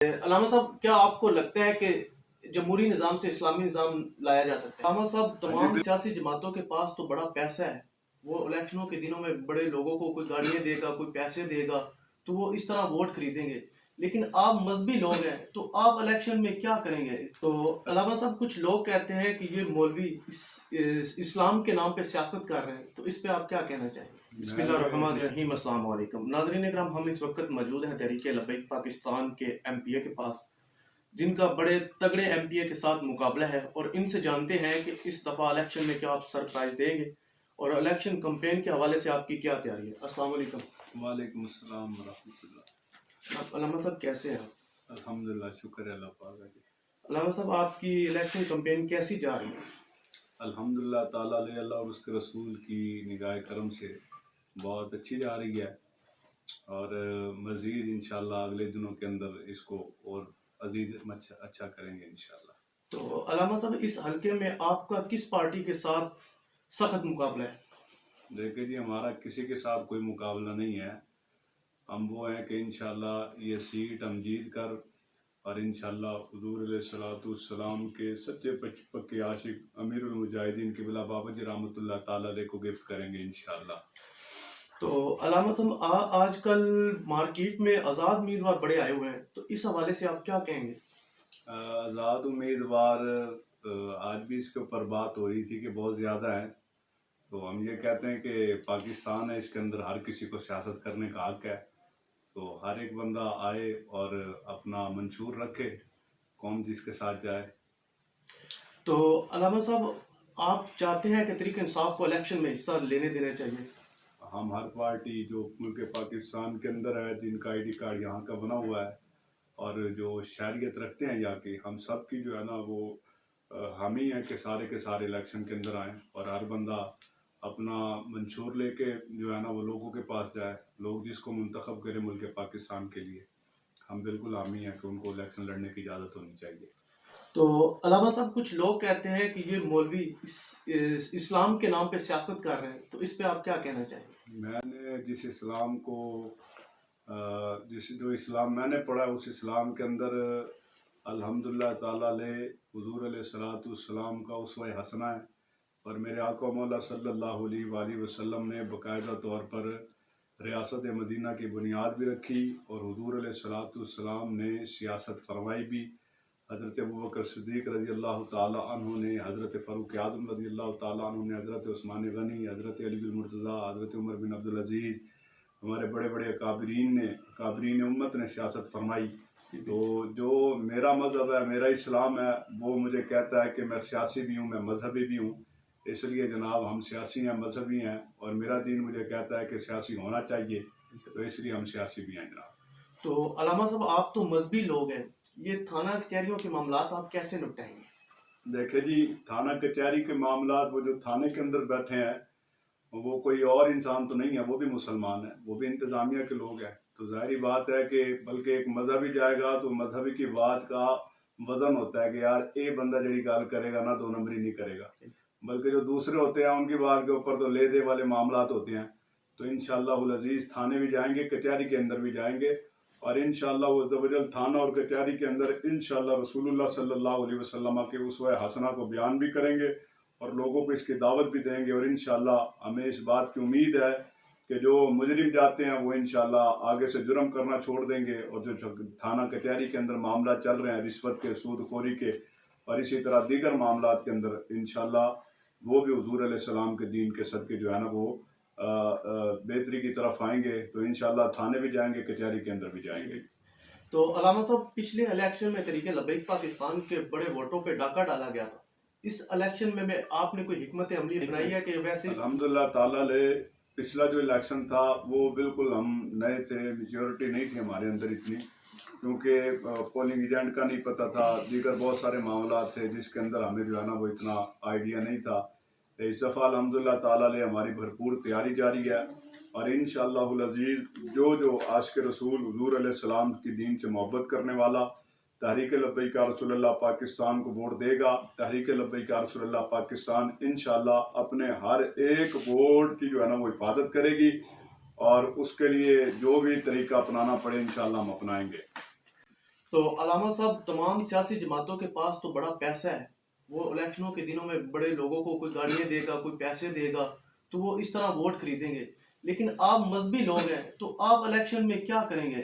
علامہ صاحب، کیا آپ کو لگتا ہے کہ جمہوری نظام سے اسلامی نظام لایا جا سکتا ہے؟ علامہ صاحب، تمام سیاسی جماعتوں کے پاس تو بڑا پیسہ ہے، وہ الیکشنوں کے دنوں میں بڑے لوگوں کو کوئی گاڑیاں دے گا، کوئی پیسے دے گا، تو وہ اس طرح ووٹ خریدیں گے. لیکن آپ مذہبی لوگ ہیں تو آپ الیکشن میں کیا کریں گے؟ تو علامہ صاحب، کچھ لوگ کہتے ہیں کہ یہ مولوی اسلام کے نام پہ سیاست کر رہے ہیں، تو اس پہ آپ کیا کہنا چاہیں گے؟ بسم اللہ الرحمن الرحیم. السلام علیکم ناظرین اکرام، ہم اس وقت موجود ہیں تحریک لبیک پاکستان کے ایم پی اے کے پاس، جن کا بڑے تگڑے ایم پی اے کے ساتھ مقابلہ ہے، اور ان سے جانتے ہیں کہ اس دفعہ الیکشن میں کیا آپ سرپرائز دیں گے اور الیکشن کمپین کے حوالے سے آپ کی کیا تیاری ہے. السلام علیکم. وعلیکم السلام ورحمۃ اللہ. علامہ صاحب کیسے ہیں؟ الحمدللہ، شکر ہے اللہ پاک کا. علامہ صاحب، آپ کی الیکشن کمپین کیسی جا رہی ہے؟ الحمدللہ، تعالیٰ علیہ اللہ اور اس کے رسول کی نگاہ کرم سے بہت اچھی جا رہی ہے، اور مزید انشاءاللہ اگلے دنوں کے اندر اس کو اور عزیز اچھا کریں گے انشاءاللہ. تو علامہ صاحب، اس حلقے میں آپ کا کس پارٹی کے ساتھ سخت مقابلہ ہے؟ دیکھیں جی، ہمارا کسی کے ساتھ کوئی مقابلہ نہیں ہے. ہم وہ ہیں کہ انشاءاللہ یہ سیٹ ہم جیت کر، اور انشاءاللہ حضور علیہ الصلوۃ والسلام کے سچے پکے عاشق امیر المجاہدین قبلہ بابا جی رحمۃ اللہ تعالیٰ علیہ کو گفٹ کریں گے انشاءاللہ. تو علامہ صاحب، آج کل مارکیٹ میں آزاد امیدوار بڑے آئے ہوئے ہیں، تو اس حوالے سے آپ کیا کہیں گے؟ آزاد امیدوار، آج بھی اس کے اوپر بات ہو رہی تھی کہ بہت زیادہ ہیں. تو ہم یہ کہتے ہیں کہ پاکستان ہے، اس کے اندر ہر کسی کو سیاست کرنے کا حق ہے. تو ہر ایک بندہ آئے اور اپنا منشور رکھے کون جس کے ساتھ جائے. تو علامہ صاحب، آپ چاہتے ہیں کہ تحریک انصاف کو الیکشن میں حصہ لینے دینا چاہیے؟ ہم ہر پارٹی جو ملک پاکستان کے اندر ہے، جن کا آئی ڈی کارڈ یہاں کا بنا ہوا ہے اور جو شہریت رکھتے ہیں یہاں کی، ہم سب کی جو ہے نا وہ ہم ہی ہیں کہ سارے کے سارے الیکشن کے اندر آئیں اور ہر بندہ اپنا منشور لے کے جو ہے نا وہ لوگوں کے پاس جائے. لوگ جس کو منتخب کرے ملک پاکستان کے لیے، ہم بالکل حامی ہیں کہ ان کو الیکشن لڑنے کی اجازت ہونی چاہیے. تو علامہ صاحب، کچھ لوگ کہتے ہیں کہ یہ مولوی اسلام کے نام پہ سیاست کر رہے ہیں، تو اس پہ آپ کیا کہنا چاہیں گے؟ میں نے جس اسلام کو جو اسلام میں نے پڑھا، اس اسلام کے اندر الحمدللہ تعالیٰ علیہ حضور علیہ الصلوۃ والسلام کا اسوہ حسنہ ہے، اور میرے آقا مولا صلی اللہ علیہ وآلہ وسلم نے باقاعدہ طور پر ریاست مدینہ کی بنیاد بھی رکھی، اور حضور علیہ الصلوۃ والسلام نے سیاست فرمائی بھی. حضرت ابوبکر صدیق رضی اللہ تعالیٰ عنہ نے، حضرت فاروق اعظم رضی اللہ تعالیٰ عنہ نے، حضرت عثمان غنی، حضرت علی المرتضیٰ، حضرت عمر بن عبدالعزیز، ہمارے بڑے بڑے اکابرین امت نے سیاست فرمائی. تو جو میرا مذہب ہے، میرا اسلام ہے، وہ مجھے کہتا ہے کہ میں سیاسی بھی ہوں، میں مذہبی بھی ہوں. اس لیے جناب ہم سیاسی ہیں، مذہبی ہیں، اور میرا دین مجھے کہتا ہے کہ سیاسی ہونا چاہیے، تو اس لیے ہم سیاسی بھی ہیں جناب. تو علامہ صاحب، آپ تو مذہبی لوگ ہیں، یہ تھانہ کچہریوں کے معاملات آپ کیسے نپٹائیں گے؟ دیکھیں جی، تھانہ کچہری کے معاملات، وہ جو تھانے کے اندر بیٹھے ہیں وہ کوئی اور انسان تو نہیں ہے، وہ بھی مسلمان ہیں، وہ بھی انتظامیہ کے لوگ ہیں. تو ظاہری بات ہے کہ بلکہ ایک مذہبی جائے گا تو مذہبی کی بات کا وزن ہوتا ہے کہ یار اے بندہ جڑی گال کرے گا نا، دو نمبری نہیں کرے گا. بلکہ جو دوسرے ہوتے ہیں ان کی بات کے اوپر تو لے دے والے معاملات ہوتے ہیں. تو انشاءاللہ العزیز تھانے بھی جائیں گے، کچہری کے اندر بھی جائیں گے، اور انشاءاللہ عزوجل تھانہ اور کچہری کے اندر انشاءاللہ رسول اللہ صلی اللہ علیہ وسلم کے اسوہ حسنہ کو بیان بھی کریں گے اور لوگوں کو اس کی دعوت بھی دیں گے. اور انشاءاللہ ہمیں اس بات کی امید ہے کہ جو مجرم جاتے ہیں وہ انشاءاللہ آگے سے جرم کرنا چھوڑ دیں گے، اور جو تھانہ کچہری کے اندر معاملات چل رہے ہیں رشوت کے، سود خوری کے، اور اسی طرح دیگر معاملات کے اندر انشاءاللہ وہ بھی حضور علیہ السلام کے دین کے صدقے جو ہے نا وہ بہتری کی طرف آئیں گے. تو انشاءاللہ تھانے بھی جائیں گے، کچہری کے اندر بھی جائیں گے. تو علامہ صاحب، پچھلے الیکشن میں تحریک لبیک پاکستان کے بڑے ووٹوں پہ ڈاکہ ڈالا گیا تھا، اس الیکشن میں آپ نے کوئی حکمت عملی بنائی ہے کہ ویسے؟ الحمدللہ تعالیٰ علیہ پچھلا جو الیکشن تھا وہ بالکل ہم نئے تھے، میچورٹی نہیں تھی ہمارے اندر اتنی، کیونکہ پولنگ ایجنٹ کا نہیں پتہ تھا، دیگر بہت سارے معاملات تھے جس کے اندر ہمیں جو ہے نا وہ اتنا آئیڈیا نہیں تھا. اس دفعہ الحمدللہ تعالیٰ علیہ ہماری بھرپور تیاری جاری ہے، اور انشاءاللہ العزیز جو عاشق رسول حضور علیہ السلام کی دین سے محبت کرنے والا تحریک لبیک یا رسول اللہ پاکستان کو ووٹ دے گا، تحریک لبیک یا رسول اللہ پاکستان انشاءاللہ اپنے ہر ایک ووٹ کی جو ہے نا وہ حفاظت کرے گی، اور اس کے لیے جو بھی طریقہ اپنانا پڑے انشاءاللہ ہم اپنائیں گے. تو علامہ صاحب تمام سیاسی جماعتوں کے پاس تو بڑا پیسہ ہے، وہ الیکشنوں کے دنوں میں بڑے لوگوں کو کوئی گاڑیاں دے گا، کوئی پیسے دے گا، تو وہ اس طرح ووٹ خریدیں گے، لیکن آپ مذہبی لوگ ہیں تو آپ الیکشن میں کیا کریں گے؟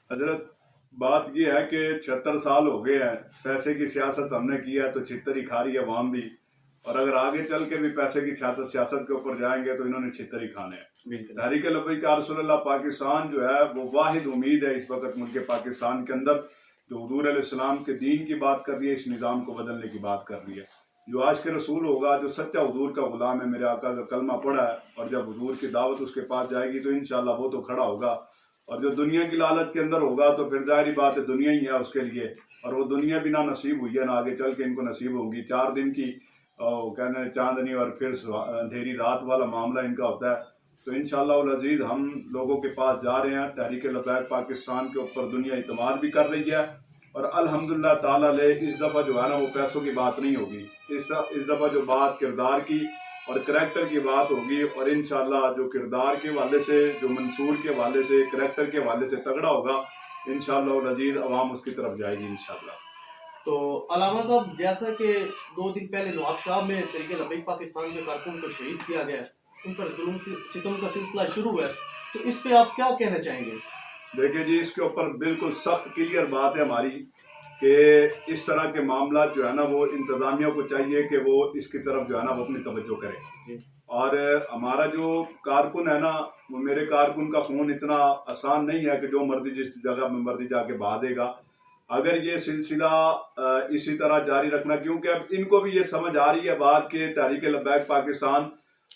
حضرت بات یہ ہے کہ 76 سال ہو گئے ہیں، پیسے کی سیاست ہم نے کی ہے تو چھتر ہی کھا رہی ہے عوام بھی، اور اگر آگے چل کے بھی پیسے کی سیاست کے اوپر جائیں گے تو انہوں نے چھتر ہی کھانے ہیں۔ بالکل تحریک لبیک یا رسول اللہ پاکستان جو ہے وہ واحد امید ہے اس وقت ملک پاکستان کے اندر، جو حضور علیہ السلام کے دین کی بات کر رہی ہے، اس نظام کو بدلنے کی بات کر رہی ہے۔ جو آج کے رسول ہوگا، جو سچا حضور کا غلام ہے، میرے آقا کا کلمہ پڑھا ہے، اور جب حضور کی دعوت اس کے پاس جائے گی تو انشاءاللہ وہ تو کھڑا ہوگا، اور جو دنیا کی لالچ کے اندر ہوگا تو پھر ظاہری بات ہے دنیا ہی ہے اس کے لیے، اور وہ دنیا بھی نہ نصیب ہوئی ہے نہ آگے چل کے ان کو نصیب ہوگی۔ 4 دن کی کہنے چاندنی اور پھر اندھیری رات والا معاملہ ان کا ہوتا ہے۔ تو انشاءاللہ العزیز ہم لوگوں کے پاس جا رہے ہیں، تحریک لبیک پاکستان کے اوپر دنیا اعتماد بھی کر رہی ہے، اور الحمدللہ تعالیٰ لے اس دفعہ جو ہے نا وہ پیسوں کی بات نہیں ہوگی، اس دفعہ جو بات کردار کی اور کریکٹر کی بات ہوگی، اور انشاءاللہ جو کردار کے حوالے سے، جو منشور کے حوالے سے، کریکٹر کے حوالے سے تگڑا ہوگا، انشاءاللہ العزیز عوام اس کی طرف جائے گی انشاءاللہ۔ تو علامہ صاحب جیسا کہ 2 دن پہلے نوابشاہ میں تحریک لبیک پاکستان کے کارکن کو شہید کیا گیا ہے، ان پر ظلم ستم کا سلسلہ شروع ہے، تو اس پہ آپ کیا کہنا چاہیں گے؟ دیکھیں جی، اس کے اوپر بالکل سخت کلیئر بات ہے ہماری کہ اس طرح کے معاملات جو ہے نا وہ انتظامیہ کو چاہیے کہ وہ اس کی طرف جو ہے نا وہ اپنی توجہ کرے، اور ہمارا جو کارکن ہے نا، وہ میرے کارکن کا خون اتنا آسان نہیں ہے کہ جو مرضی جس جگہ میں مرضی جا کے بہا دے گا۔ اگر یہ سلسلہ اسی طرح جاری رکھنا، کیونکہ اب ان کو بھی یہ سمجھ آ رہی ہے بات کہ تحریک لبیک پاکستان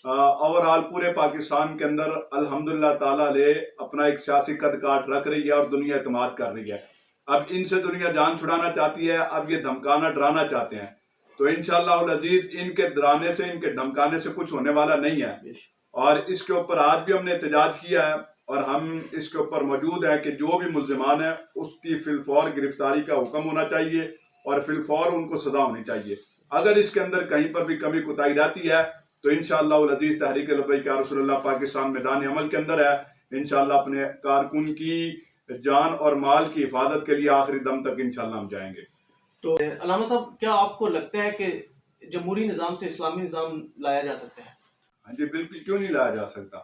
اوورآل پورے پاکستان کے اندر الحمدللہ تعالیٰ لے اپنا ایک سیاسی قد کاٹ رکھ رہی ہے اور دنیا اعتماد کر رہی ہے۔ اب ان سے دنیا جان چھڑانا چاہتی ہے، اب یہ دھمکانا ڈرانا چاہتے ہیں، تو انشاءاللہ العزیز ان کے ڈرانے سے، ان کے دھمکانے سے کچھ ہونے والا نہیں ہے، اور اس کے اوپر آج بھی ہم نے احتجاج کیا ہے، اور ہم اس کے اوپر موجود ہیں کہ جو بھی ملزمان ہیں اس کی فی الفور گرفتاری کا حکم ہونا چاہیے، اور فی الفور ان کو سزا ہونی چاہیے۔ اگر اس کے اندر کہیں پر بھی کمی کوتاہی رہتی ہے تو انشاءاللہ العزیز تحریک لبیک یا رسول اللہ پاکستان میدان عمل کے اندر ہے، انشاءاللہ اپنے کارکن کی جان اور مال کی حفاظت کے لیے آخری دم تک انشاءاللہ ہم جائیں گے۔ تو علامہ صاحب کیا آپ کو لگتا ہے کہ جمہوری نظام سے اسلامی نظام لایا جا سکتا ہے؟ ہاں جی، بالکل، کیوں نہیں لایا جا سکتا؟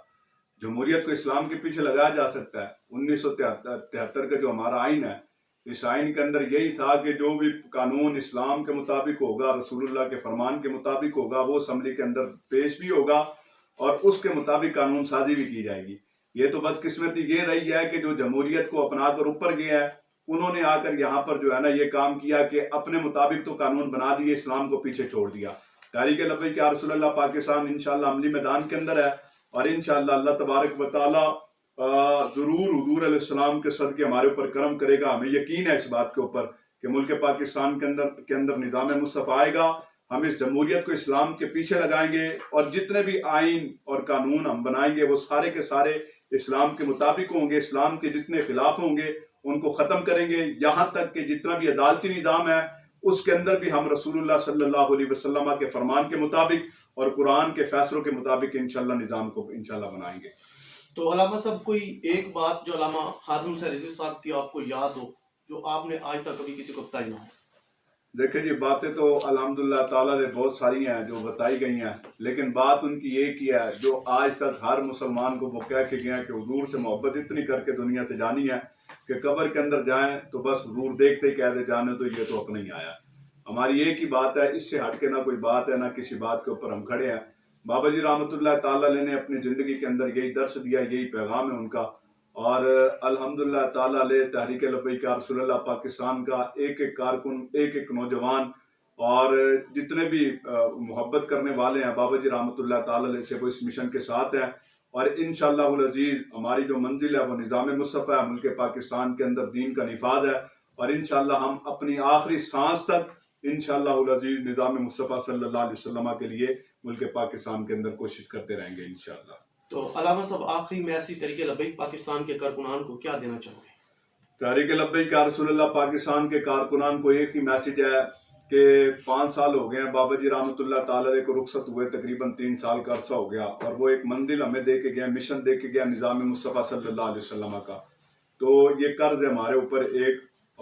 جمہوریت کو اسلام کے پیچھے لگایا جا سکتا ہے۔ 1973 کا جو ہمارا آئین ہے، اس آئین کے اندر یہی تھا کہ جو بھی قانون اسلام کے مطابق ہوگا، رسول اللہ کے فرمان کے مطابق ہوگا، وہ اسمبلی کے اندر پیش بھی ہوگا اور اس کے مطابق قانون سازی بھی کی جائے گی۔ یہ تو بدقسمتی یہ رہی ہے کہ جو جمہوریت کو اپنا کر اوپر گئے ہیں، انہوں نے آ کر یہاں پر جو ہے نا یہ کام کیا کہ اپنے مطابق تو قانون بنا دیے، اسلام کو پیچھے چھوڑ دیا۔ تحریک لبیک یا رسول اللہ پاکستان انشاءاللہ عملی میدان کے اندر ہے، اور انشاءاللہ اللہ تبارک و تعالی ضرور حضور علیہ السلام کے صدقے ہمارے اوپر کرم کرے گا۔ ہمیں یقین ہے اس بات کے اوپر کہ ملک پاکستان کے اندر نظام مصطفیٰ آئے گا، ہم اس جمہوریت کو اسلام کے پیچھے لگائیں گے، اور جتنے بھی آئین اور قانون ہم بنائیں گے وہ سارے کے سارے اسلام کے مطابق ہوں گے، اسلام کے جتنے خلاف ہوں گے ان کو ختم کریں گے، یہاں تک کہ جتنا بھی عدالتی نظام ہے اس کے اندر بھی ہم رسول اللہ صلی اللہ علیہ وسلم کے فرمان کے مطابق اور قرآن کے فیصلوں کے مطابق انشاءاللہ نظام کو انشاءاللہ بنائیں گے۔ تو علامہ صاحب کوئی ایک بات جو علامہ خادم حسین رضوی صاحب کی آپ کو یاد ہو، جو آپ نے آج تک کبھی کسی کو بتائی نہ ہو؟ دیکھیں جی، باتیں تو الحمدللہ تعالیٰ نے بہت ساری ہیں جو بتائی گئی ہیں، لیکن بات ان کی ایک ہی ہے جو آج تک ہر مسلمان کو وہ کہہ کے گئے ہیں کہ حضور سے محبت اتنی کر کے دنیا سے جانی ہے کہ قبر کے اندر جائیں تو بس حضور دیکھتے ہی کہہ دے جانے تو یہ تو اپنے ہی آیا۔ ہماری ایک ہی بات ہے، اس سے ہٹ کے نہ کوئی بات ہے، نہ کسی بات کے اوپر ہم کھڑے ہیں۔ بابا جی رحمۃ اللہ تعالیٰ علیہ نے اپنی زندگی کے اندر یہی درس دیا، یہی پیغام ہے ان کا، اور الحمدللہ تعالیٰ علیہ تحریک لبیک یا رسول اللہ پاکستان کا ایک ایک کارکن، ایک ایک نوجوان اور جتنے بھی محبت کرنے والے ہیں بابا جی رحمۃ اللہ تعالیٰ علیہ سے، وہ اس مشن کے ساتھ ہیں، اور انشاءاللہ العزیز ہماری جو منزل ہے وہ نظام مصطفیٰ ہے، ملک پاکستان کے اندر دین کا نفاذ ہے، اور انشاءاللہ ہم اپنی آخری سانس تک انشاءاللہ العزیز نظام مصطفیٰ صلی اللہ علیہ وسلم کے لیے ملک پاکستان کے اندر کوشش کرتے رہیں گے انشاءاللہ۔ تو علامہ صاحب آخری میں ایسی تحریک لبیک پاکستان کے کارکنان کو کیا دینا چاہو گے؟ تحریک لبیک یا رسول اللہ پاکستان کے کارکنان کو ایک ہی میسج ہے کہ 5 سال ہو گئے ہیں بابا جی رحمۃ اللہ تعالیٰ علیہ کو رخصت ہوئے، تقریباً 3 سال کا عرصہ ہو گیا، اور وہ ایک منزل ہمیں دے کے گیا، مشن دے کے گیا نظام مصطفیٰ صلی اللہ علیہ وسلم کا، تو یہ قرض ہے ہمارے اوپر ایک،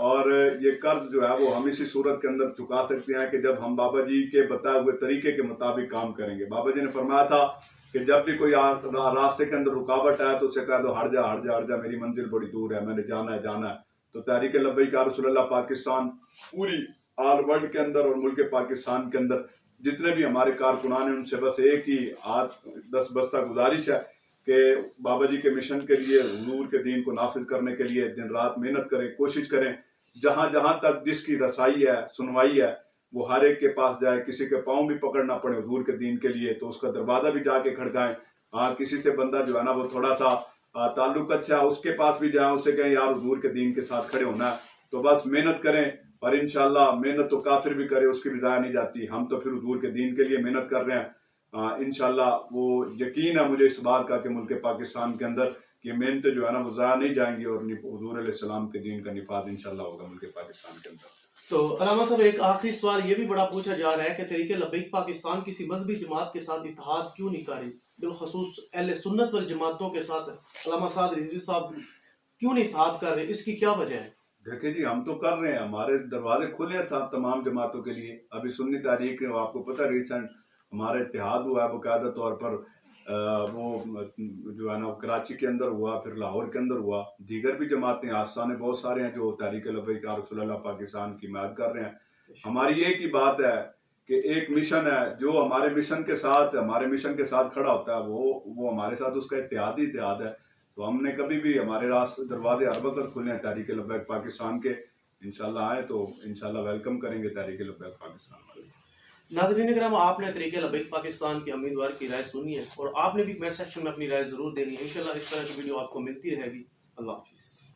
اور یہ قرض جو ہے وہ ہم اسی صورت کے اندر چکا سکتے ہیں کہ جب ہم بابا جی کے بتائے ہوئے طریقے کے مطابق کام کریں گے. بابا جی نے فرمایا تھا کہ جب بھی کوئی راستے کے اندر رکاوٹ ہے تو اسے کہہ دو ہٹ جا ہٹ جا ہٹ جا، میری منزل بڑی دور ہے، میں نے جانا ہے جانا ہے. تو تحریک لبیک یا رسول اللہ پاکستان پوری آل ورلڈ کے اندر اور ملک پاکستان کے اندر جتنے بھی ہمارے کارکنان ہیں ان سے بس ایک ہی دس بستہ گزارش ہے کہ بابا جی کے مشن کے لیے، حضور کے دین کو نافذ کرنے کے لیے دن رات محنت کریں، کوشش کریں. جہاں جہاں تک جس کی رسائی ہے، سنوائی ہے، وہ ہر ایک کے پاس جائے. کسی کے پاؤں بھی پکڑنا پڑے حضور کے دین کے لیے تو اس کا دروازہ بھی جا کے کھڑکائیں. کسی سے بندہ جو ہے نا وہ تھوڑا سا تعلق اچھا ہے، اس کے پاس بھی جائیں، اس سے کہیں یار حضور کے دین کے ساتھ کھڑے ہونا ہے. تو بس محنت کریں، اور انشاءاللہ محنت تو کافر بھی کرے اس کی بھی ضائع نہیں جاتی. ہم تو پھر حضور کے دین کے لیے محنت کر رہے ہیں. انشاءاللہ وہ یقین ہے مجھے اس بات کا کہ ملک پاکستان کے اندر یہ محنتیں جو ہے نا وہ ضائع نہیں جائیں گی، اور حضور علیہ السلام کے دین کا نفاذ انشاءاللہ ہوگا ملک پاکستان کے اندر. تو علامہ صاحب ایک آخری سوال یہ بھی بڑا پوچھا جا رہا ہے کہ تحریک لبیک پاکستان کسی مذہبی جماعت کے ساتھ اتحاد کیوں نہیں کر رہی، بالخصوص اہل سنت والجماعتوں کے ساتھ علامہ سعد رضوی صاحب کیوں نہیں اتحاد کر رہے، اس کی کیا وجہ ہے؟ دیکھیں جی، ہم تو کر رہے ہیں، ہمارے دروازے کھلے تھا تمام جماعتوں کے لیے. ابھی سنی تحریک آپ کو پتہ ریسنٹ ہمارا اتحاد ہوا ہے باقاعدہ طور پر. وہ جو ہے نا کراچی کے اندر ہوا، پھر لاہور کے اندر ہوا. دیگر بھی جماعتیں آستانے بہت سارے ہیں جو تحریک لبیک یا رسول اللہ پاکستان کی حمایت کر رہے ہیں. ہماری ایک ہی بات ہے کہ ایک مشن ہے، جو ہمارے مشن کے ساتھ کھڑا ہوتا ہے وہ ہمارے ساتھ اس کا اتحاد ہے. تو ہم نے کبھی بھی، ہمارے دروازے ہر وقت کھلے ہیں تحریک لبیک پاکستان کے. انشاءاللہ آئیں تو انشاءاللہ ویلکم کریں گے تحریک لبیک پاکستان والے. ناظرین کرام، آپ نے تحریک لبیک پاکستان کے امیدوار کی رائے سنی ہے، اور آپ نے بھی کمنٹ سیکشن میں اپنی رائے ضرور دینی ہے. انشاءاللہ اس طرح کی ویڈیو آپ کو ملتی رہے گی. اللہ حافظ.